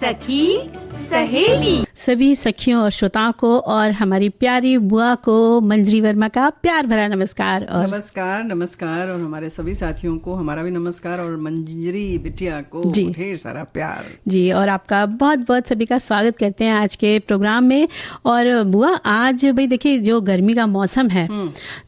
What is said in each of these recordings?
सखी सहेली। सभी सखियों और श्रोताओं को और हमारी प्यारी बुआ को मंजरी वर्मा का प्यार भरा नमस्कार। और नमस्कार और हमारे सभी साथियों को हमारा भी नमस्कार और मंजरी बिटिया को ढेर सारा प्यार जी। और आपका बहुत बहुत सभी का स्वागत करते हैं आज के प्रोग्राम में। और बुआ आज भाई देखिए जो गर्मी का मौसम है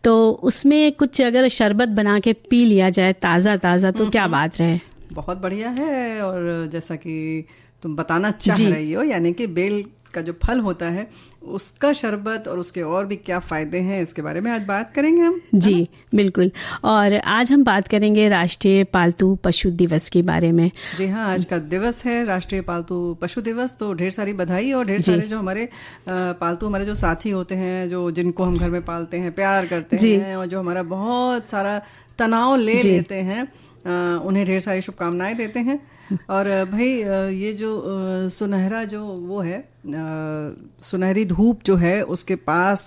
तो उसमें कुछ अगर शरबत बना के पी लिया जाए ताज़ा ताज़ा तो क्या बात रहे। बहुत बढ़िया है। और जैसा कि तुम बताना चाह रही हो यानी कि बेल का जो फल होता है उसका शरबत और उसके और भी क्या फायदे हैं इसके बारे में आज बात करेंगे हम। जी बिल्कुल। और आज हम बात करेंगे राष्ट्रीय पालतू पशु दिवस के बारे में। जी हाँ, आज का दिवस है राष्ट्रीय पालतू पशु दिवस। तो ढेर सारी बधाई और ढेर सारे जो हमारे पालतू हमारे जो साथी होते हैं जो जिनको हम घर में पालते हैं प्यार करते हैं और जो हमारा बहुत सारा तनाव ले लेते हैं उन्हें ढेर सारी शुभकामनाएं देते हैं। और भाई ये जो सुनहरा जो वो है सुनहरी धूप जो है उसके पास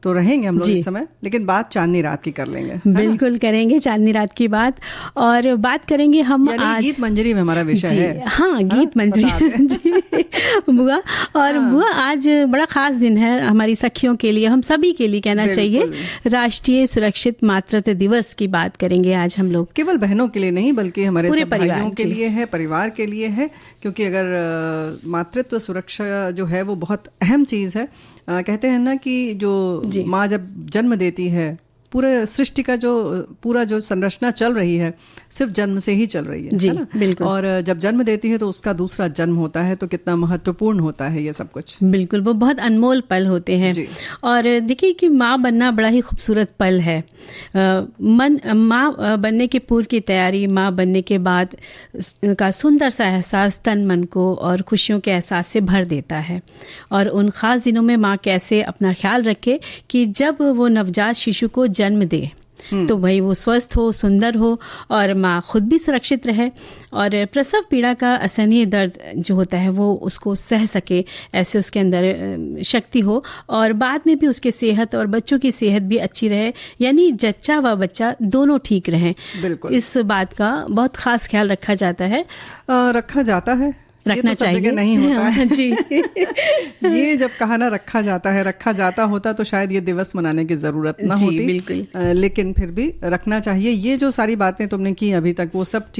तो रहेंगे हम लोग इस समय, लेकिन बात चांदनी रात की कर लेंगे। बिल्कुल करेंगे चांदनी रात की बात। और बात करेंगे हम आज गीत मंजरी में हमारा विषय है। हाँ गीत मंजरी जी बुआ। और बुआ आज बड़ा खास दिन है हमारी सखियों के लिए, हम सभी के लिए कहना चाहिए। राष्ट्रीय सुरक्षित मातृत्व दिवस की बात करेंगे आज हम लोग। केवल बहनों के लिए नहीं बल्कि हमारे पूरे परिवार के लिए है, परिवार के लिए है। क्योंकि अगर मातृत्व सुरक्षा जो है वो बहुत अहम चीज है। कहते हैं ना कि जो माँ जब जन्म देती है पूरे सृष्टि का जो पूरा जो संरचना चल रही है सिर्फ जन्म से ही चल रही है ना? बिल्कुल। और जब जन्म देती है तो उसका दूसरा जन्म होता है, तो कितना महत्वपूर्ण होता है ये सब कुछ। बिल्कुल, वो बहुत अनमोल पल होते हैं। और देखिए कि माँ बनना बड़ा ही खूबसूरत पल है। माँ बनने के पूर्व की तैयारी, माँ बनने के बाद का सुंदर सा एहसास तन मन को और खुशियों के एहसास से भर देता है। और उन खास दिनों में माँ कैसे अपना ख्याल रखे कि जब वो नवजात शिशु को जन्म दे तो भाई वो स्वस्थ हो, सुंदर हो और माँ खुद भी सुरक्षित रहे और प्रसव पीड़ा का असहनीय दर्द जो होता है वो उसको सह सके, ऐसे उसके अंदर शक्ति हो और बाद में भी उसके सेहत और बच्चों की सेहत भी अच्छी रहे, यानी जच्चा व बच्चा दोनों ठीक रहें। बिल्कुल, इस बात का बहुत खास ख्याल रखा जाता है। रखना चाहिए नहीं होता है जी। ये जब कहा ना रखा जाता होता तो शायद ये दिवस मनाने की जरूरत ना होती। बिल्कुल। लेकिन फिर भी रखना चाहिए। ये जो सारी बातें तुमने की अभी तक वो सब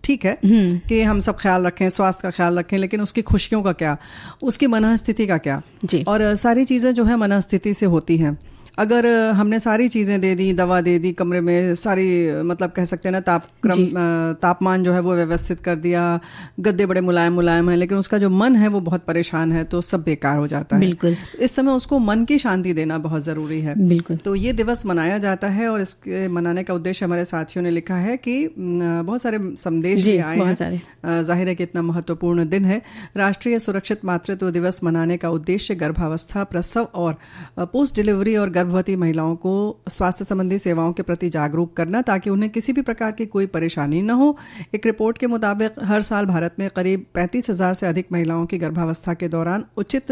ठीक है कि हम सब ख्याल रखें, स्वास्थ्य का ख्याल रखें, लेकिन उसकी खुशियों का क्या, उसकी मनःस्थिति का क्या जी। और सारी चीजें जो है मनःस्थिति से होती हैं। अगर हमने सारी चीज़ें दे दी, दवा दे दी, कमरे में सारी मतलब कह सकते हैं ना तापमान जो है वो व्यवस्थित कर दिया, गद्दे बड़े मुलायम हैं, लेकिन उसका जो मन है वो बहुत परेशान है तो सब बेकार हो जाता है। बिल्कुल। इस समय उसको मन की शांति देना बहुत ज़रूरी है। बिल्कुल। तो ये दिवस मनाया जाता है और इसके मनाने का उद्देश्य हमारे साथियों ने लिखा है कि बहुत सारे संदेश भी आए हैं। जाहिर है कि इतना महत्वपूर्ण दिन है। राष्ट्रीय सुरक्षित मातृत्व दिवस मनाने का उद्देश्य गर्भावस्था, प्रसव और पोस्ट डिलीवरी और गर्भवती महिलाओं को स्वास्थ्य संबंधी सेवाओं के प्रति जागरूक करना ताकि उन्हें किसी भी प्रकार की कोई परेशानी न हो। एक रिपोर्ट के मुताबिक हर साल भारत में करीब 35,000 से अधिक महिलाओं की गर्भावस्था के दौरान उचित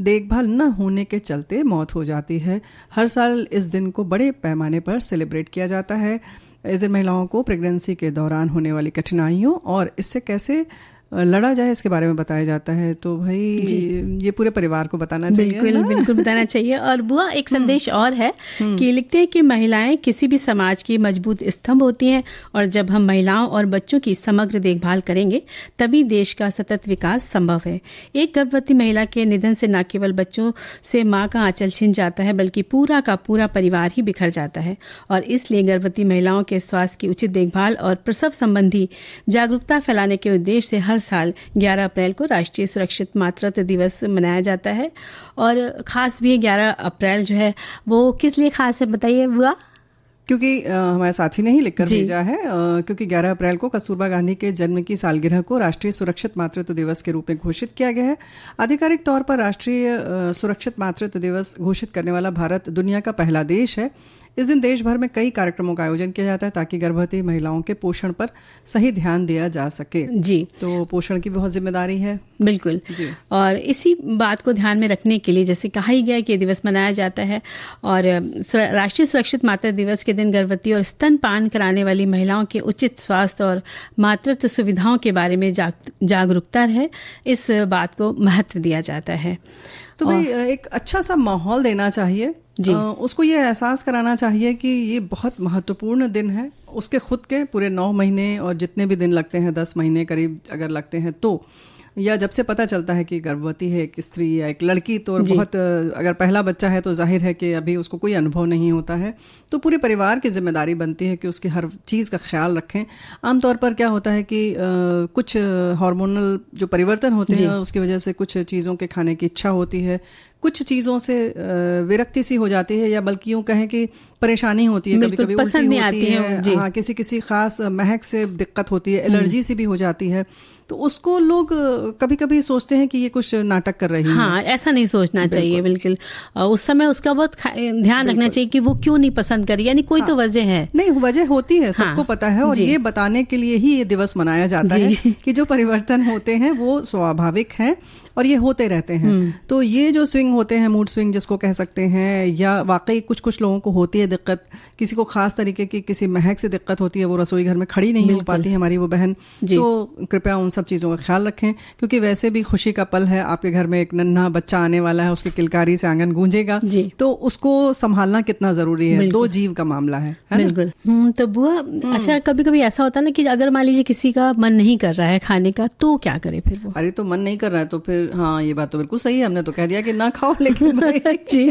देखभाल न होने के चलते मौत हो जाती है। हर साल इस दिन को बड़े पैमाने पर सेलिब्रेट किया जाता है। इस दिन महिलाओं को प्रेगनेंसी के दौरान होने वाली कठिनाइयों और इससे कैसे लड़ा जाए इसके बारे में बताया जाता है। तो भाई ये पूरे परिवार को बताना चाहिए। बिल्कुल बताना चाहिए। और बुआ एक संदेश और है कि लिखते हैं कि महिलाएं किसी भी समाज की मजबूत स्तंभ होती हैं और जब हम महिलाओं और बच्चों की समग्र देखभाल करेंगे तभी देश का सतत विकास संभव है। एक गर्भवती महिला के निधन से न केवल बच्चों से माँ का आंचल छिन जाता है बल्कि पूरा का पूरा परिवार ही बिखर जाता है। और इसलिए गर्भवती महिलाओं के स्वास्थ्य की उचित देखभाल और प्रसव संबंधी जागरूकता फैलाने के उद्देश्य से हर साल 11 अप्रैल को राष्ट्रीय सुरक्षित मातृत्व दिवस मनाया जाता है। और खास भी 11 अप्रैल जो है वो किस लिए खास है बताइए बुआ? क्योंकि हमारे साथी ने ही लिखकर भेजा है क्योंकि 11 अप्रैल को कस्तूरबा गांधी के जन्म की सालगिरह को राष्ट्रीय सुरक्षित मातृत्व दिवस के रूप में घोषित किया गया है। आधिकारिक तौर पर राष्ट्रीय सुरक्षित मातृत्व दिवस घोषित करने वाला भारत दुनिया का पहला देश है। इस दिन देश भर में कई कार्यक्रमों का आयोजन किया जाता है ताकि गर्भवती महिलाओं के पोषण पर सही ध्यान दिया जा सके। जी, तो पोषण की बहुत जिम्मेदारी है। बिल्कुल जी। और इसी बात को ध्यान में रखने के लिए जैसे कहा ही गया कि दिवस मनाया जाता है, और राष्ट्रीय सुरक्षित मातृ दिवस के दिन गर्भवती और स्तनपान कराने वाली महिलाओं के उचित स्वास्थ्य और मातृत्व सुविधाओं के बारे में जागरूकता है, इस बात को महत्व दिया जाता है। तो भाई एक अच्छा सा माहौल देना चाहिए जी। उसको ये एहसास कराना चाहिए कि ये बहुत महत्वपूर्ण दिन है। उसके खुद के पूरे 9 महीने और जितने भी दिन लगते हैं, 10 महीने करीब अगर लगते हैं, तो या जब से पता चलता है कि गर्भवती है एक स्त्री या एक लड़की, तो बहुत, अगर पहला बच्चा है तो जाहिर है कि अभी उसको कोई अनुभव नहीं होता है, तो पूरे परिवार की जिम्मेदारी बनती है कि उसकी हर चीज़ का ख्याल रखें। आमतौर पर क्या होता है कि कुछ हार्मोनल जो परिवर्तन होते हैं उसकी वजह से कुछ चीज़ों के खाने की इच्छा होती है, कुछ चीज़ों से विरक्ति सी हो जाती है, या बल्कि यूँ कहें कि परेशानी होती है, कभी कभी उल्टी होती है, हाँ, किसी खास महक से दिक्कत होती है, एलर्जी सी भी हो जाती है। तो उसको लोग कभी कभी सोचते हैं कि ये कुछ नाटक कर रही है। हाँ, ऐसा नहीं सोचना चाहिए बिल्कुल। उस समय उसका बहुत ध्यान रखना चाहिए कि वो क्यों नहीं पसंद करी, यानी कोई तो वजह है। नहीं, वजह होती है, सबको पता है, और ये बताने के लिए ही ये दिवस मनाया जाता है कि जो परिवर्तन होते हैं वो स्वाभाविक हैं और ये होते रहते हैं। तो ये जो स्विंग होते हैं, मूड स्विंग जिसको कह सकते हैं, या वाकई कुछ लोगों को होती है दिक्कत, किसी को खास तरीके की किसी महक से दिक्कत होती है, वो रसोई घर में खड़ी नहीं हो पाती हमारी वो बहन, तो कृपया उन सब चीज़ों का ख्याल रखें, क्योंकि वैसे भी खुशी का पल है। आपके घर में एक नन्हा बच्चा आने वाला है, उसकी किलकारी से आंगन गूंजेगा, तो उसको संभालना कितना जरूरी है। 2 जीव का मामला है बिल्कुल। तो बुआ, अच्छा, कभी कभी ऐसा होता है ना कि अगर मान लीजिए किसी का मन नहीं कर रहा है खाने का, तो क्या करे फिर वो? अरे, तो मन नहीं कर रहा है तो फिर, हाँ, ये बात तो बिल्कुल सही है, हमने तो कह दिया कि ना खाओ, लेकिन जी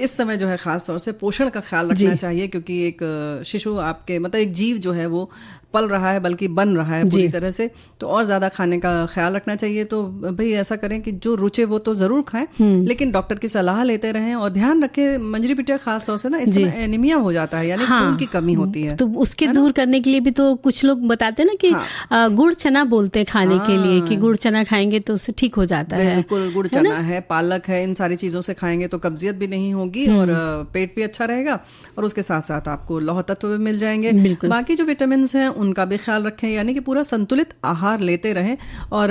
इस समय जो है खास तौर से पोषण का ख्याल रखना चाहिए, क्योंकि एक शिशु आपके, मतलब एक जीव जो है वो पल रहा है, बल्कि बन रहा है पूरी तरह से, तो और ज्यादा खाने का ख्याल रखना चाहिए। तो भाई ऐसा करें कि जो रुचे वो तो जरूर खाएं, लेकिन डॉक्टर की सलाह लेते रहें, और ध्यान रखें मंजरी पिटिया खास तौर से ना इस समय एनीमिया हो जाता है, यानी खून की कमी होती है, तो उसके दूर करने के लिए भी तो कुछ लोग बताते हैं ना कि गुड़ चना बोलते हैं खाने के लिए, कि गुड़ चना खाएंगे तो उससे ठीक हो जाता है। बिल्कुल, गुड़ चना है, पालक है, इन सारी चीजों से खाएंगे तो कब्जियत भी नहीं होगी और पेट भी अच्छा रहेगा, और उसके साथ साथ आपको लौह तत्व भी मिल जाएंगे। बाकी जो विटामिन हैं उनका भी ख्याल रखें, यानी कि पूरा संतुलित आहार लेते रहें, और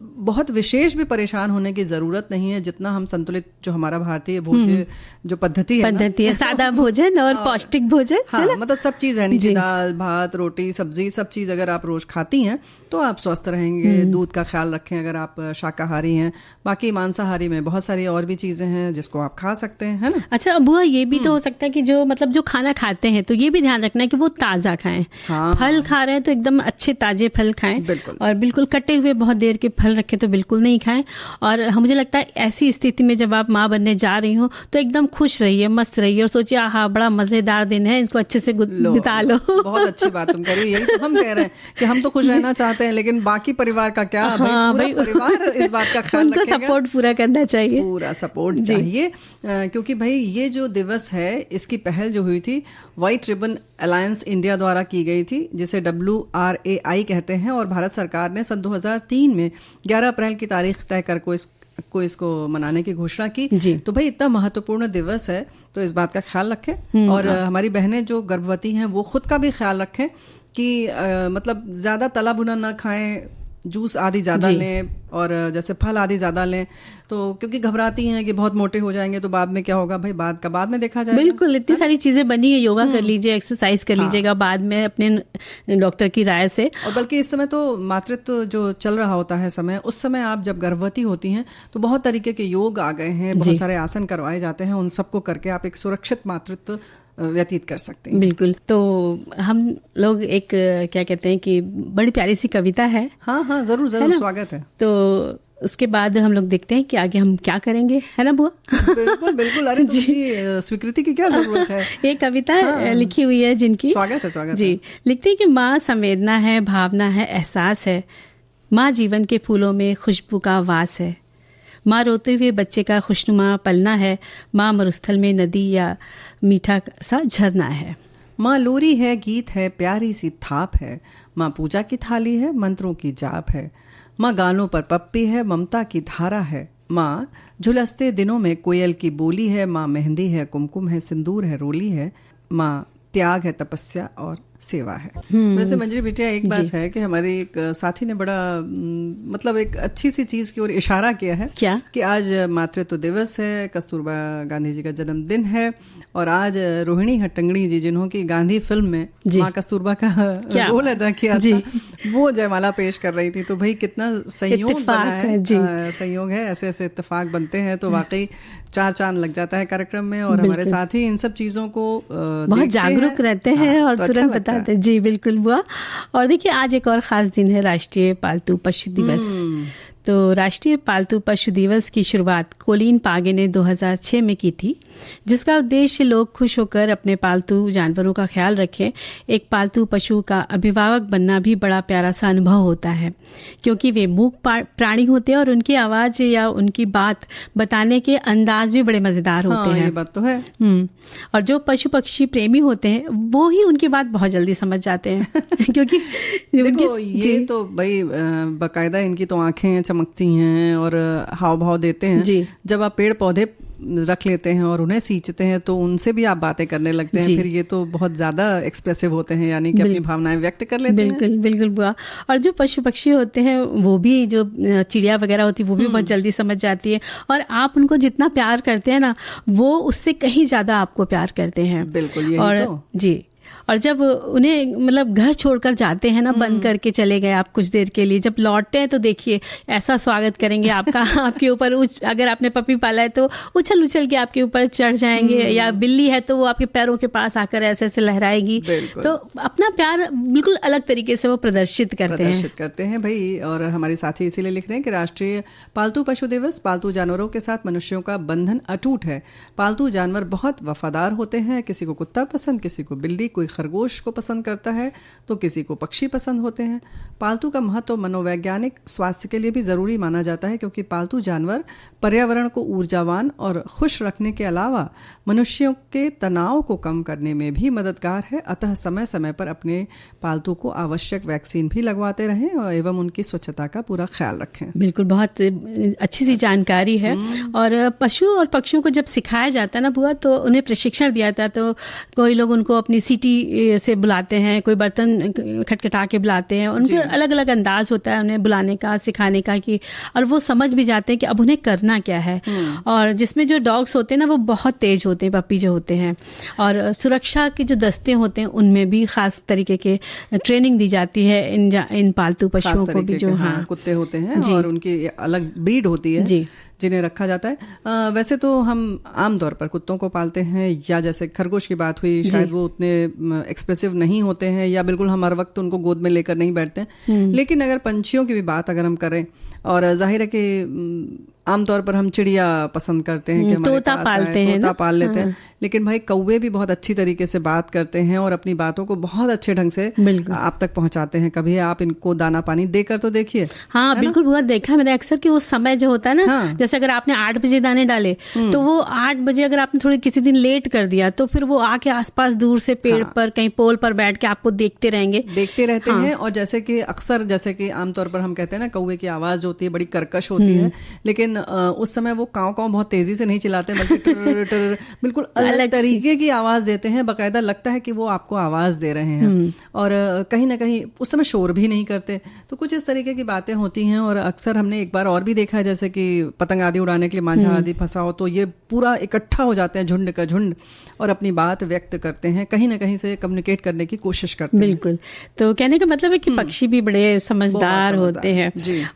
बहुत विशेष भी परेशान होने की जरूरत नहीं है। जितना हम संतुलित, जो हमारा भारतीय भोजन जो पद्धति है, सादा भोजन और पौष्टिक भोजन, हाँ, मतलब सब चीज है नीचे, दाल भात रोटी सब्जी, सब चीज अगर आप रोज खाती हैं तो आप स्वस्थ रहेंगे। दूध का ख्याल रखें अगर आप शाकाहारी हैं। बाकी मांसाहारी में बहुत सारी और भी चीजें हैं जिसको आप खा सकते हैं, है ना। अच्छा बुआ, ये भी तो हो सकता है कि जो मतलब जो खाना खाते हैं तो ये भी ध्यान रखना है कि वो ताजा खाएं। फल खा रहे हैं तो एकदम अच्छे ताजे फल खाएं, और बिल्कुल कटे हुए बहुत देर के फल रखे तो बिल्कुल नहीं खाएं। और मुझे लगता है ऐसी स्थिति में जब आप माँ बनने जा रही हो तो एकदम खुश रहिए, मस्त रहिए, और सोचिए आहा बड़ा मजेदार दिन है, इसको अच्छे से बिता लो। बहुत अच्छी बात तुम कह रही हो। यही तो हम कह रहे हैं कि हम तो खुश रहना चाहते हैं, लेकिन बाकी परिवार का क्या? भाई परिवार इस बात का ख्याल उनको सपोर्ट पूरा करना चाहिए, पूरा सपोर्ट चाहिए, क्योंकि भाई ये जो दिवस है इसकी पहल जो हुई थी व्हाइट रिबन अलायंस इंडिया द्वारा की गई थी, जिसे WRAI कहते हैं, और भारत सरकार ने सन 2003 में 11 अप्रैल की तारीख तय कर इसको मनाने की घोषणा की। तो भाई इतना महत्वपूर्ण दिवस है तो इस बात का ख्याल रखें, और हमारी बहनें जो गर्भवती हैं वो खुद का भी ख्याल रखें कि मतलब ज्यादा तला भुना ना खाएं, जूस आदि ज्यादा लें, और जैसे फल आदि ज्यादा लें, तो क्योंकि घबराती हैं कि बहुत मोटे हो जाएंगे तो बाद में क्या होगा। भाई बाद में देखा जाएगा। बिल्कुल, इतनी सारी चीजें बनी है, योगा कर लीजिए, एक्सरसाइज कर लीजिएगा बाद में अपने डॉक्टर की राय से। और बल्कि इस समय तो मातृत्व जो चल रहा होता है समय, उस समय आप जब गर्भवती होती हैं तो बहुत तरीके के योग आ गए हैं, बहुत सारे आसन करवाए जाते हैं, उन सबको करके आप एक सुरक्षित मातृत्व व्यतीत कर सकते हैं। बिल्कुल। तो हम लोग एक क्या कहते हैं कि बड़ी प्यारी सी कविता है। हाँ, जरूर स्वागत है। तो उसके बाद हम लोग देखते हैं कि आगे हम क्या करेंगे, है ना बुआ? बिल्कुल। अरे जी, स्वीकृति की क्या जरूरत है। एक कविता लिखी हुई है जिनकी स्वागत है जी। लिखते हैं कि माँ संवेदना है, भावना है, एहसास है, माँ जीवन के फूलों में खुशबू का वास है, माँ रोते हुए बच्चे का खुशनुमा पलना है, माँ मरुस्थल में नदी या मीठा सा झरना है, माँ लोरी है, गीत है, प्यारी सी थाप है, माँ पूजा की थाली है, मंत्रों की जाप है, माँ गानों पर पप्पी है, ममता की धारा है, माँ झुलसते दिनों में कोयल की बोली है, माँ मेहंदी है, कुमकुम है, सिंदूर है, रोली है, माँ त्याग है, तपस्या और सेवा है। वैसे मंजरी बिटिया एक बात है कि हमारे एक साथी ने बड़ा मतलब एक अच्छी सी चीज की ओर इशारा किया है। क्या? कि आज मातृत्व दिवस है, कस्तूरबा गांधी जी का जन्मदिन है और आज रोहिणी हट्टंगड़ी जी जिन्हों की गांधी फिल्म में माँ कस्तूरबा का रोल अदा किया था, वो जयमाला पेश कर रही थी। तो भाई कितना संयोग बना है, संयोग है, ऐसे ऐसे इत्तेफाक बनते हैं तो वाकई चार चांद लग जाता है कार्यक्रम में। और हमारे साथी इन सब चीजों को बहुत जागरूक रहते हैं और तो तुरंत बताते हैं। जी बिल्कुल बुआ। और देखिए आज एक और खास दिन है, राष्ट्रीय पालतू पशु दिवस। तो राष्ट्रीय पालतू पशु दिवस की शुरुआत कोलिन पागे ने 2006 में की थी, जिसका उद्देश्य लोग खुश होकर अपने पालतू जानवरों का ख्याल रखें। एक पालतू पशु का अभिभावक बनना भी बड़ा प्यारा सा अनुभव होता है, क्योंकि वे मूक प्राणी होते हैं और उनकी आवाज या उनकी बात बताने के अंदाज भी बड़े मजेदार होते हैं। ये बात तो है। और जो पशु पक्षी प्रेमी होते हैं वो ही उनकी बात बहुत जल्दी समझ जाते हैं क्योंकि देखो ये तो भाई बाकायदा इनकी तो आंखें चमकती हैं और हाव भाव देते हैं। जब आप पेड़ पौधे रख लेते हैं और उन्हें सींचते हैं तो उनसे भी आप बातें करने लगते हैं, फिर ये तो बहुत ज्यादा एक्सप्रेसिव होते हैं, यानी कि अपनी भावनाएं व्यक्त कर लेते हैं। बिल्कुल बिल्कुल बुआ। और जो पशु पक्षी होते हैं वो भी, जो चिड़िया वगैरह होती है वो भी बहुत जल्दी समझ जाती है, और आप उनको जितना प्यार करते हैं ना वो उससे कहीं ज्यादा आपको प्यार करते हैं। बिल्कुल यही और तो। जी। और जब उन्हें मतलब घर छोड़कर जाते हैं ना, बंद करके चले गए आप कुछ देर के लिए, जब लौटते हैं तो देखिए ऐसा स्वागत करेंगे आपका आपके ऊपर अगर आपने पपी पाला है तो उछल उछल के आपके ऊपर चढ़ जाएंगे, या बिल्ली है तो वो आपके पैरों के पास आकर ऐसे ऐसे लहराएगी। तो अपना प्यार बिल्कुल अलग तरीके से वो प्रदर्शित करते हैं भाई। और हमारे साथी इसीलिए लिख रहे हैं कि राष्ट्रीय पालतू पशु दिवस, पालतू जानवरों के साथ मनुष्यों का बंधन अटूट है। पालतू जानवर बहुत वफादार होते हैं, किसी को कुत्ता पसंद, किसी को बिल्ली, कोई खरगोश को पसंद करता है तो किसी को पक्षी पसंद होते हैं। पालतू का महत्व मनोवैज्ञानिक स्वास्थ्य के लिए भी जरूरी माना जाता है, क्योंकि पालतू जानवर पर्यावरण को ऊर्जावान और खुश रखने के अलावा मनुष्यों के तनाव को कम करने में भी मददगार है। अतः समय समय पर अपने पालतू को आवश्यक वैक्सीन भी लगवाते रहें और एवं उनकी स्वच्छता का पूरा ख्याल रखें। बिल्कुल, बहुत अच्छी सी जानकारी है। और पशु और पक्षियों को जब सिखाया जाता है ना बुआ, तो उन्हें प्रशिक्षण दिया जाता है, तो कोई लोग उनको अपनी सिटी से बुलाते हैं, कोई बर्तन खटखटा के बुलाते हैं, उनके अलग अलग अंदाज होता है उन्हें बुलाने का, सिखाने का, कि और वो समझ भी जाते हैं कि अब उन्हें करना क्या है। और जिसमें जो डॉग्स होते हैं ना वो बहुत तेज होते हैं, पपी जो होते हैं, और सुरक्षा के जो दस्ते होते हैं उनमें भी खास तरीके के ट्रेनिंग दी जाती है इन पालतू पशुओं को भी, जो कुत्ते होते हैं और उनकी अलग ब्रीड होती है जिन्हें रखा जाता है। वैसे तो हम आमतौर पर कुत्तों को पालते हैं, या जैसे खरगोश की बात हुई, शायद वो उतने एक्सप्रेसिव नहीं होते हैं, या बिल्कुल हम हर वक्त उनको गोद में लेकर नहीं बैठते हैं। लेकिन अगर पंछियों की भी बात अगर हम करें, और जाहिर है कि आमतौर पर हम चिड़िया पसंद करते हैं कि हमारे तोता पालते हैं, तोता पाल लेते हैं, लेकिन भाई कौवे भी बहुत अच्छी तरीके से बात करते हैं और अपनी बातों को बहुत अच्छे ढंग से आप तक पहुंचाते हैं। कभी आप इनको दाना पानी देकर तो देखिए। हाँ बिल्कुल, बहुत देखा मैंने अक्सर कि वो समय जो होता है ना, जैसे अगर आपने 8 बजे दाने डाले तो वो 8 बजे अगर आपने थोड़ी किसी दिन लेट कर दिया तो फिर वो आके आसपास दूर से पेड़ पर कहीं पोल पर बैठ के आपको देखते रहते हैं। और जैसे कि अक्सर, जैसे कि आमतौर पर हम कहते हैं ना, कौवे की आवाज होती है बड़ी कर्कश होती है, लेकिन उस समय वो काव काव बहुत तेजी से नहीं चिल्लाते, बल्कि बिल्कुल अलग तरीके की आवाज देते हैं। बकायदा लगता है कि वो आपको आवाज दे रहे हैं, और कहीं ना कहीं उस समय शोर भी नहीं करते। तो कुछ इस तरीके की बातें होती हैं। और अक्सर हमने एक बार और भी देखा है, जैसे कि पतंग आदि उड़ाने के लिए मांझा आदि फंसा हो तो ये पूरा इकट्ठा हो जाते हैं, झुंड का झुंड, और अपनी बात व्यक्त करते हैं, कहीं ना कहीं से कम्युनिकेट करने की कोशिश करते हैं। बिल्कुल, तो कहने का मतलब है कि पक्षी भी बड़े समझदार होते हैं।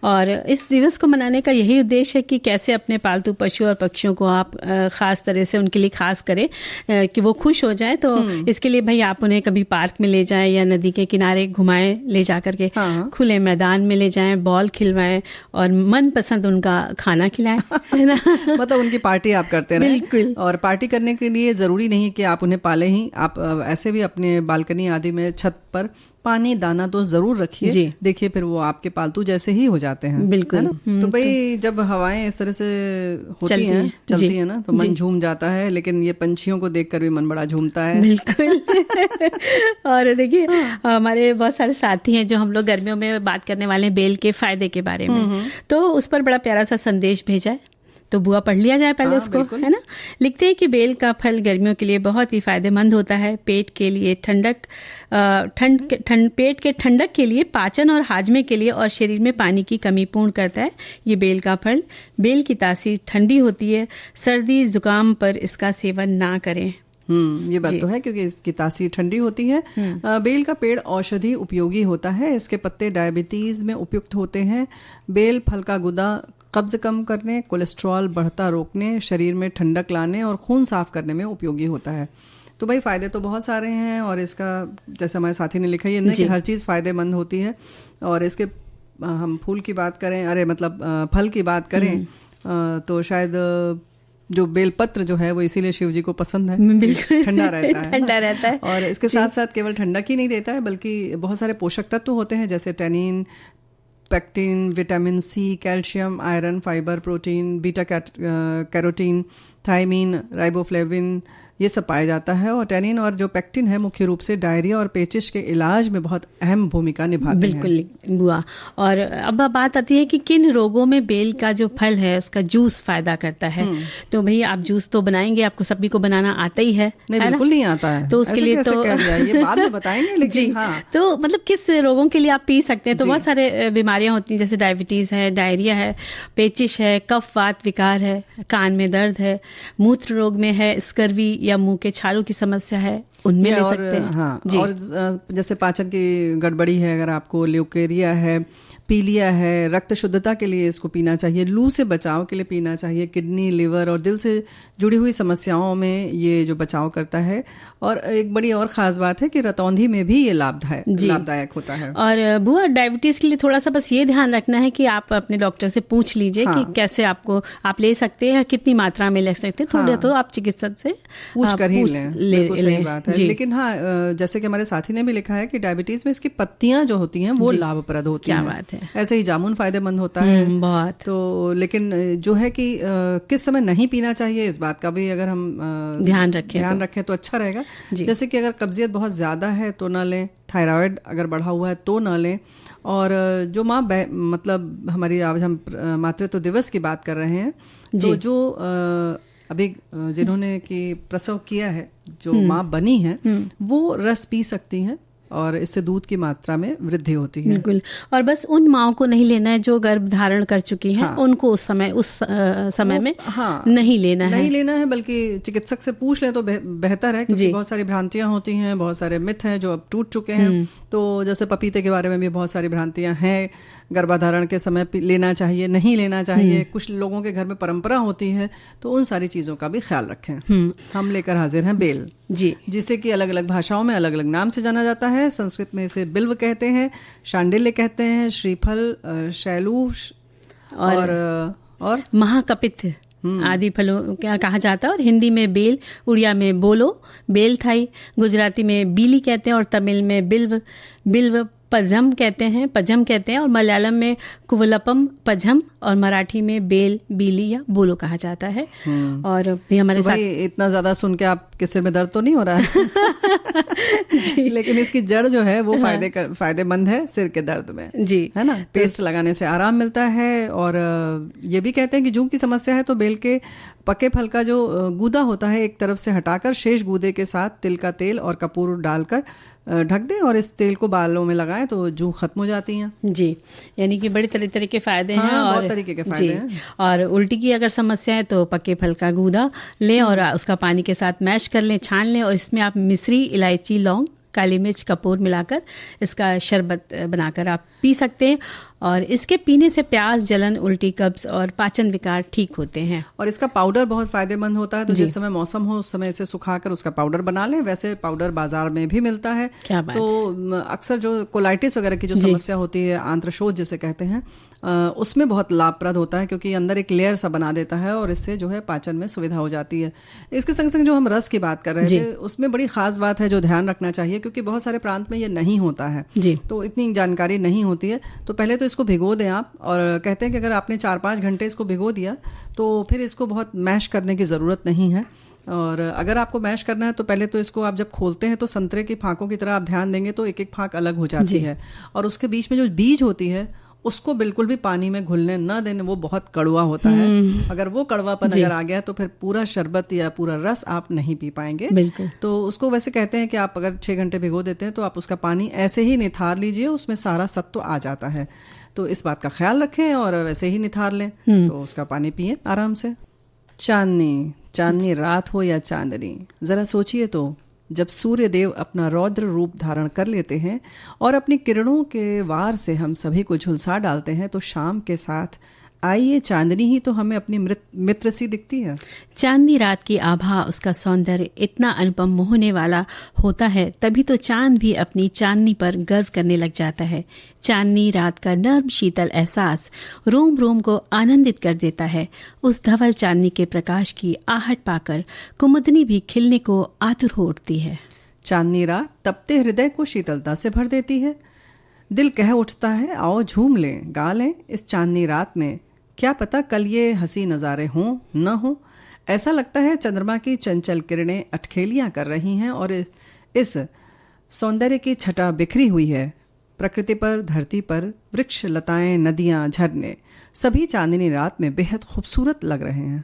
और इस दिवस को मनाने का यही उद्देश्य है कि कैसे अपने पालतू पशु और पक्षियों को आप खास तरह से उनके लिए खास करें कि वो खुश हो जाएं। तो इसके लिए भाई आप उन्हें कभी पार्क में ले जाएं या नदी के किनारे घुमाएं, ले जाकर के खुले मैदान में ले जाएं, बॉल खिलवाएं और मनपसंद उनका खाना खिलाएं, है ना। मतलब उनकी पार्टी आप करते रहें। बिल्कुल। और पार्टी करने के लिए जरूरी नहीं कि आप उन्हें पाले ही, आप ऐसे भी अपने बालकनी आदि में छत पर पानी दाना तो जरूर रखिए। देखिए फिर वो आपके पालतू जैसे ही हो जाते हैं। बिल्कुल। तो भाई जब हवाएं इस तरह से चलती हैं ना, तो मन झूम जाता है, लेकिन ये पंछियों को देखकर भी मन बड़ा झूमता है। बिल्कुल। और देखिए हमारे बहुत सारे साथी हैं जो हम लोग गर्मियों में बात करने वाले हैं बेल के फायदे के बारे में, तो उस पर बड़ा प्यारा सा संदेश भेजा है। तो बुआ पढ़ लिया जाए पहले उसको, है ना। लिखते हैं कि बेल का फल गर्मियों के लिए बहुत ही फायदेमंद होता है। पेट के लिए पेट के ठंडक के लिए, पाचन और हाजमे के लिए और शरीर में पानी की कमी पूर्ण करता है ये बेल का फल। बेल की तासीर ठंडी होती है, सर्दी जुकाम पर इसका सेवन ना करें। ये बात तो है, क्योंकि इसकी तासीर ठंडी होती है। बेल का पेड़ औषधि उपयोगी होता है। इसके पत्ते डायबिटीज में उपयुक्त होते हैं। बेल फल का गुदा कब्ज कम करने, कोलेस्ट्रॉल बढ़ता रोकने, शरीर में ठंडक लाने और खून साफ करने में उपयोगी होता है। तो भाई फायदे तो बहुत सारे हैं, और इसका जैसे हमारे साथी ने लिखा है कि हर चीज़ फायदेमंद होती है। और इसके हम फूल की बात करें, फल की बात करें, तो शायद जो बेलपत्र जो है वो इसीलिए शिव जी को पसंद है, बिल्कुल ठंडा रहता है, ठंडा रहता है। और इसके साथ साथ केवल ठंडक ही नहीं देता है, बल्कि बहुत सारे पोषक तत्व होते हैं, जैसे tannin, pectin, vitamin C, calcium, iron, fibre, protein, beta carotene, thiamine, riboflavin, ये सब पाया जाता है। और टैनिन और जो पेक्टिन है मुख्य रूप से डायरिया और पेचिश के इलाज में बहुत अहम भूमिका निभाते हैं। बिल्कुल बुआ। और अब बात आती है कि किन रोगों में बेल का जो फल है उसका जूस फायदा करता है। तो भाई आप जूस तो बनाएंगे, आपको सभी को बनाना आता ही है? नहीं, बिल्कुल नहीं आता है। तो उसके लिए तो ये बाद में बताएंगे, लेकिन हाँ। तो मतलब किस रोगों के लिए आप पी सकते हैं? तो बहुत सारे बीमारियां होती हैं, जैसे डायबिटीज है, डायरिया है, पेचिश है, कफ वात विकार है, कान में दर्द है, मूत्र रोग में है, स्कर्वी या मुंह के छालों की समस्या है, उनमें ले सकते हैं। हाँ, और जैसे पाचन की गड़बड़ी है, अगर आपको ल्यूकेरिया है, पीलिया है, रक्त शुद्धता के लिए इसको पीना चाहिए, लू से बचाव के लिए पीना चाहिए, किडनी, लिवर और दिल से जुड़ी हुई समस्याओं में ये जो बचाव करता है। और एक बड़ी और ख़ास बात है कि रतौंधी में भी ये लाभदायक होता है। और बुआ डायबिटीज़ के लिए थोड़ा सा बस ये ध्यान रखना है कि आप अपने डॉक्टर से पूछ लीजिए कि कैसे आप ले सकते हैं, कितनी मात्रा में ले सकते हैं। थोड़ा तो आप चिकित्सक से पूछ कर ही लें। सही बात है। लेकिन हाँ, जैसे कि हमारे साथी ने भी लिखा है कि डायबिटीज़ में इसकी पत्तियां जो होती हैं वो लाभप्रद होती हैं। क्या बात है। ऐसे ही जामुन फायदेमंद होता है बहुत। तो लेकिन जो है कि किस समय नहीं पीना चाहिए, इस बात का भी अगर हम ध्यान रखें तो अच्छा रहेगा। जैसे कि अगर कब्जियत बहुत ज़्यादा है तो ना लें, थायराइड अगर बढ़ा हुआ है तो ना लें। और जो मतलब हमारी आज हम मातृत्व दिवस की बात कर रहे हैं, तो जो अभी जिन्होंने कि प्रसव किया है, जो माँ बनी है, वो रस पी सकती हैं और इससे दूध की मात्रा में वृद्धि होती है। बिल्कुल। और बस उन माओं को नहीं लेना है जो गर्भ धारण कर चुकी हैं। उनको उस समय में नहीं लेना है, बल्कि चिकित्सक से पूछ लें तो बेहतर है, क्योंकि बहुत सारी भ्रांतियां होती हैं, बहुत सारे मिथ हैं जो अब टूट चुके हैं। तो जैसे पपीते के बारे में भी बहुत सारी भ्रांतियां हैं, गर्भाधारण के समय लेना चाहिए, नहीं लेना चाहिए, कुछ लोगों के घर में परंपरा होती है, तो उन सारी चीज़ों का भी ख्याल रखें। हम लेकर हाजिर हैं बेल, जिसे कि अलग अलग भाषाओं में अलग अलग नाम से जाना जाता है। संस्कृत में इसे बिल्व कहते हैं, शांडिल्य कहते हैं, श्रीफल, शैलूष और महाकपित आदि फलों क्या कहा जाता है। और हिंदी में बेल, उड़िया में बोलो, बेल थाई, गुजराती में बीली कहते हैं, और तमिल में बिल्व पजम कहते हैं, और मलयालम में कुवलपम पजम, और मराठी में बेल, बीली या बोलो कहा जाता है। और भी हमारे साथ इतना ज्यादा सुन के आपके सिर में दर्द तो नहीं हो रहा है? लेकिन इसकी जड़ जो है वो फायदेमंद है सिर के दर्द में, है ना। पेस्ट लगाने से आराम मिलता है। और ये भी कहते हैं कि जूं की समस्या है तो बेल के पके फल का जो गूदा होता है एक तरफ से हटाकर शेष गूदे के साथ तिल का तेल और कपूर डालकर ढक दें, और इस तेल को बालों में लगाएं तो जूं खत्म हो जाती हैं। जी, यानी कि बड़े तरह के फायदे हैं। और बहुत तरीके के फायदे हैं। और उल्टी की अगर समस्या है तो पके फल का गूदा लें और उसका पानी के साथ मैश कर लें, छान लें, और इसमें आप मिश्री, इलायची, लौंग, काली मिर्च, कपूर मिलाकर इसका शरबत बनाकर आप पी सकते हैं। और इसके पीने से प्यास, जलन, उल्टी, कब्ज और पाचन विकार ठीक होते हैं। और इसका पाउडर बहुत फायदेमंद होता है। तो जिस समय मौसम हो उस समय इसे सुखाकर उसका पाउडर बना लें। वैसे पाउडर बाजार में भी मिलता है। क्या बात तो अक्सर जो कोलाइटिस वगैरह की जो समस्या होती है, आंत्रशोथ जिसे कहते हैं, उसमें बहुत लाभप्रद होता है, क्योंकि अंदर एक लेयर सा बना देता है और इससे जो है पाचन में सुविधा हो जाती है। इसके संग संग जो हम रस की बात कर रहे थे, उसमें बड़ी खास बात है जो ध्यान रखना चाहिए, क्योंकि बहुत सारे प्रांत में ये नहीं होता है, तो इतनी जानकारी नहीं होती है। तो पहले तो इसको भिगो दें आप, और कहते हैं कि अगर आपने 4-5 घंटे इसको भिगो दिया तो फिर इसको बहुत मैश करने की ज़रूरत नहीं है। और अगर आपको मैश करना है तो पहले तो इसको आप जब खोलते हैं तो संतरे की फांकों की तरह आप ध्यान देंगे तो एक एक फांक अलग हो जाती है, और उसके बीच में जो बीज होती है उसको बिल्कुल भी पानी में घुलने न देने, वो बहुत कड़वा होता है। अगर वो कड़वापन अगर आ गया तो फिर पूरा शरबत या पूरा रस आप नहीं पी पाएंगे। बिल्कुल। तो उसको वैसे कहते हैं कि आप अगर 6 घंटे भिगो देते हैं तो आप उसका पानी ऐसे ही निथार लीजिए, उसमें सारा सत्व आ जाता है। तो इस बात का ख्याल रखें और वैसे ही निथार लें तो उसका पानी पिए आराम से। चांदनी रात हो या चांदनी, जरा सोचिए तो, जब सूर्य देव अपना रौद्र रूप धारण कर लेते हैं और अपनी किरणों के वार से हम सभी को झुलसा डालते हैं, तो शाम के साथ आइए चांदनी ही तो हमें अपनी मित्र सी दिखती है। चांदनी रात की आभा, उसका सौंदर्य इतना अनुपम मोहने वाला होता है, तभी तो चांद भी अपनी चांदनी पर गर्व करने लग जाता है। चांदनी रात का नर्म शीतल एहसास रोम रोम को आनंदित कर देता है। उस धवल चांदनी के प्रकाश की आहट पाकर कुमुदनी भी खिलने को आतुर हो उठती है। चांदनी रात तपते हृदय को शीतलता से भर देती है। दिल कह उठता है, आओ झूम लें, गा लें इस चांदनी रात में। क्या पता कल ये हंसी नज़ारे हों न हों। ऐसा लगता है चंद्रमा की चंचल किरणें अटखेलियां कर रही हैं और इस सौंदर्य की छटा बिखरी हुई है। प्रकृति पर, धरती पर, वृक्ष, लताएं, नदियां, झरने सभी चांदनी रात में बेहद खूबसूरत लग रहे हैं।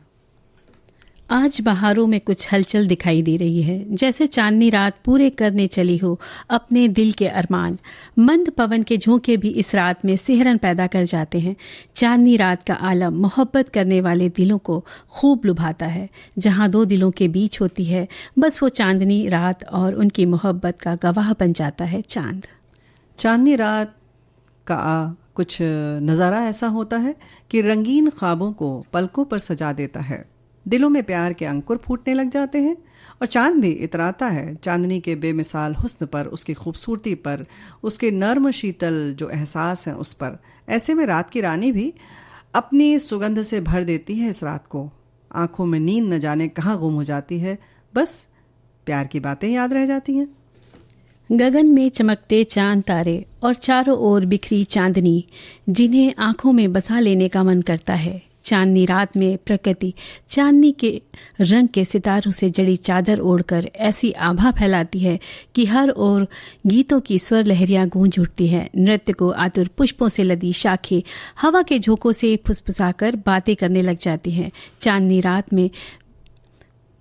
आज बहारों में कुछ हलचल दिखाई दे रही है, जैसे चांदनी रात पूरे करने चली हो अपने दिल के अरमान। मंद पवन के झोंके भी इस रात में सिहरन पैदा कर जाते हैं। चांदनी रात का आलम मोहब्बत करने वाले दिलों को खूब लुभाता है। जहां दो दिलों के बीच होती है, बस वो चांदनी रात और उनकी मोहब्बत का गवाह बन जाता है चांद। चांदनी रात का कुछ नज़ारा ऐसा होता है कि रंगीन ख्वाबों को पलकों पर सजा देता है। दिलों में प्यार के अंकुर फूटने लग जाते हैं और चांद भी इतराता है चांदनी के बेमिसाल हुस्न पर, उसकी खूबसूरती पर, उसके नर्म शीतल जो एहसास है उस पर। ऐसे में रात की रानी भी अपनी सुगंध से भर देती है इस रात को। आंखों में नींद न जाने कहाँ गुम हो जाती है, बस प्यार की बातें याद रह जाती हैं। गगन में चमकते चांद तारे और चारों ओर बिखरी चांदनी, जिन्हें आंखों में बसा लेने का मन करता है। चांदनी रात में प्रकृति चांदनी के रंग के सितारों से जड़ी चादर ओढ़कर ऐसी आभा फैलाती है कि हर ओर गीतों की स्वर लहरियां गूंज उठती है। नृत्य को आतुर पुष्पों से लदी शाखें हवा के झोंकों से फुसफुसाकर बातें करने लग जाती हैं। चांदनी रात में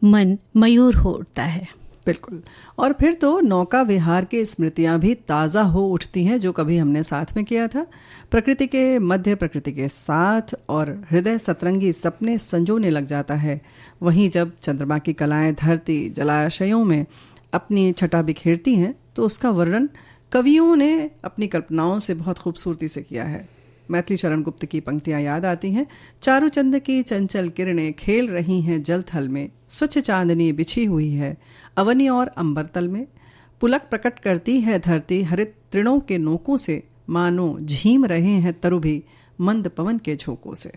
मन मयूर हो उठता है। बिल्कुल। और फिर तो नौका विहार की स्मृतियां भी ताज़ा हो उठती हैं जो कभी हमने साथ में किया था। प्रकृति के मध्य, प्रकृति के साथ, और हृदय सतरंगी सपने संजोने लग जाता है। वहीं जब चंद्रमा की कलाएं धरती जलाशयों में अपनी छटा बिखेरती हैं तो उसका वर्णन कवियों ने अपनी कल्पनाओं से बहुत खूबसूरती से किया है। मैथिली चरण गुप्त की पंक्तियां याद आती हैं। चारू चंद की चंचल किरणें खेल रही हैं जल थल में, स्वच्छ चांदनी बिछी हुई है अवनी और अंबर तल में। पुलक प्रकट करती है धरती हरित तृणों के नोकों से, मानो झीम रहे हैं तरु भी मंद पवन के झोंकों से।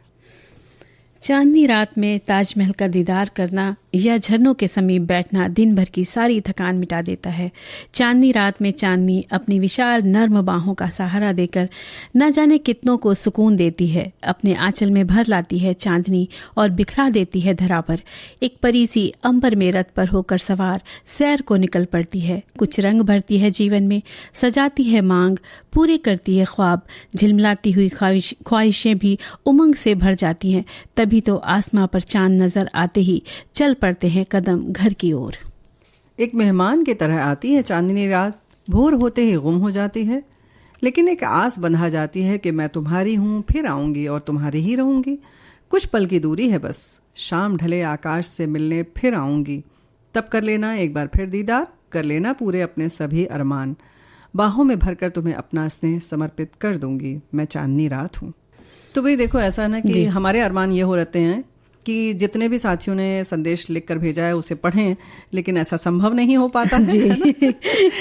चांदनी रात में ताजमहल का दीदार करना या झरनों के समीप बैठना दिन भर की सारी थकान मिटा देता है। चांदनी रात में चांदनी अपनी विशाल नर्म बाहों का सहारा देकर न जाने कितनों को सुकून देती है। अपने आंचल में भर लाती है चांदनी और बिखरा देती है धरा पर। एक परी सी अंबर में रथ पर होकर सवार सैर को निकल पड़ती है। कुछ रंग भरती है जीवन में, सजाती है मांग, पूरे करती है ख्वाब। झिलमिलाती हुई ख्वाहिशें भी उमंग से भर जाती हैं। तभी तो आसमां पर चांद नजर आते ही चल पड़ते हैं कदम घर की ओर। एक मेहमान की तरह आती है चांदनी रात, भोर होते ही गुम हो जाती है, लेकिन एक आस बंधा जाती है कि मैं तुम्हारी हूं, फिर आऊंगी और तुम्हारी ही रहूंगी। कुछ पल की दूरी है बस, शाम ढले आकाश से मिलने फिर आऊंगी। तब कर लेना एक बार फिर दीदार, कर लेना पूरे अपने सभी अरमान। बाहों में भरकर तुम्हें अपना स्नेह समर्पित कर दूंगी, मैं चांदनी रात हूँ। तो भाई देखो, ऐसा ना कि हमारे अरमान ये हो रहते हैं कि जितने भी साथियों ने संदेश लिखकर भेजा है उसे पढ़ें, लेकिन ऐसा संभव नहीं हो पाता जी।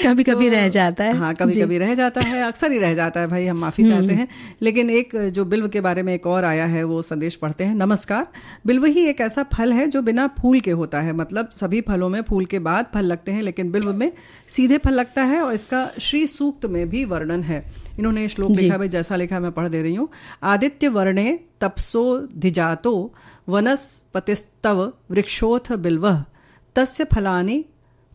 कभी कभी रह जाता है। हाँ, कभी कभी रह जाता है, अक्सर ही रह जाता है भाई, हम माफ़ी चाहते हैं। लेकिन एक जो बिल्व के बारे में एक और आया है, वो संदेश पढ़ते हैं। नमस्कार, बिल्व ही एक ऐसा फल है जो बिना फूल के होता है। मतलब सभी फलों में फूल के बाद फल लगते हैं, लेकिन बिल्व में सीधे फल लगता है और इसका श्री सूक्त में भी वर्णन है। इन्होंने श्लोक लिखा भाई, जैसा लिखा मैं पढ़ दे रही हूँ। आदित्य वर्णे तपसो धिजातो वनस्पतिस्तव वृक्षोथ बिल्वः तस्य फलानि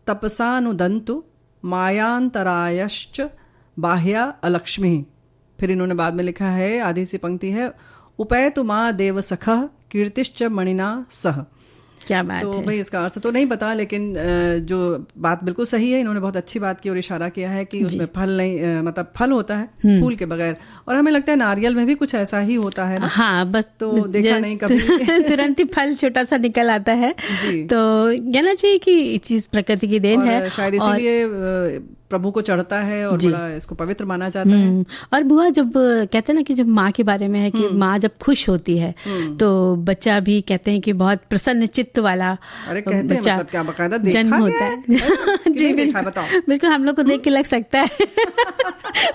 तपसानुदन्तु मायांतरायश्च बाह्या अलक्ष्मी। फिर इन्होंने बाद में लिखा है, आधी सी पंक्ति है, उपैतु मां देव सखः कीर्तिश्च मणिना सह। क्या बात तो है। भाई इसका अर्थ तो नहीं पता, लेकिन जो बात बिल्कुल सही है, इन्होंने बहुत अच्छी बात की और इशारा किया है कि उसमें फल नहीं, मतलब फल होता है फूल के बगैर। और हमें लगता है नारियल में भी कुछ ऐसा ही होता है ना। हाँ, बस तो देखा नहीं कभी तुरंत ही फल छोटा सा निकल आता है। तो कहना चाहिए कि चीज प्रकृति की देन है, शायद इसीलिए प्रभु को चढ़ता है और बड़ा इसको पवित्र माना जाता है। और बुआ, जब कहते हैं ना कि जब माँ के बारे में है कि माँ जब खुश होती है तो बच्चा भी कहते हैं कि बहुत प्रसन्न चित्त वाला बच्चा मतलब क्या बकायदा जन्म होता है। जी बिल्कुल, हम लोग को देख के लग सकता है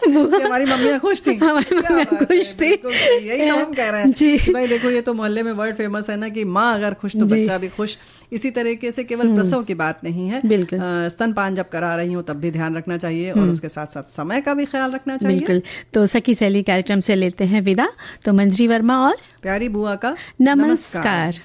हमारी मम्मियाँ खुश थी, हमारी मम्मियाँ खुश थी। यही तो हम कह रहे हैं जी भाई। देखो, ये तो मोहल्ले में वर्ड फेमस है ना कि माँ अगर खुश तो बच्चा भी खुश। इसी तरीके से केवल प्रसव की बात नहीं है, बिल्कुल स्तनपान जब करा रही हो तब भी ध्यान रखना चाहिए और उसके साथ साथ समय का भी ख्याल रखना चाहिए। बिल्कुल। तो सखी सहेली कार्यक्रम से लेते हैं विदा। तो मंजरी वर्मा और प्यारी बुआ का नमस्कार।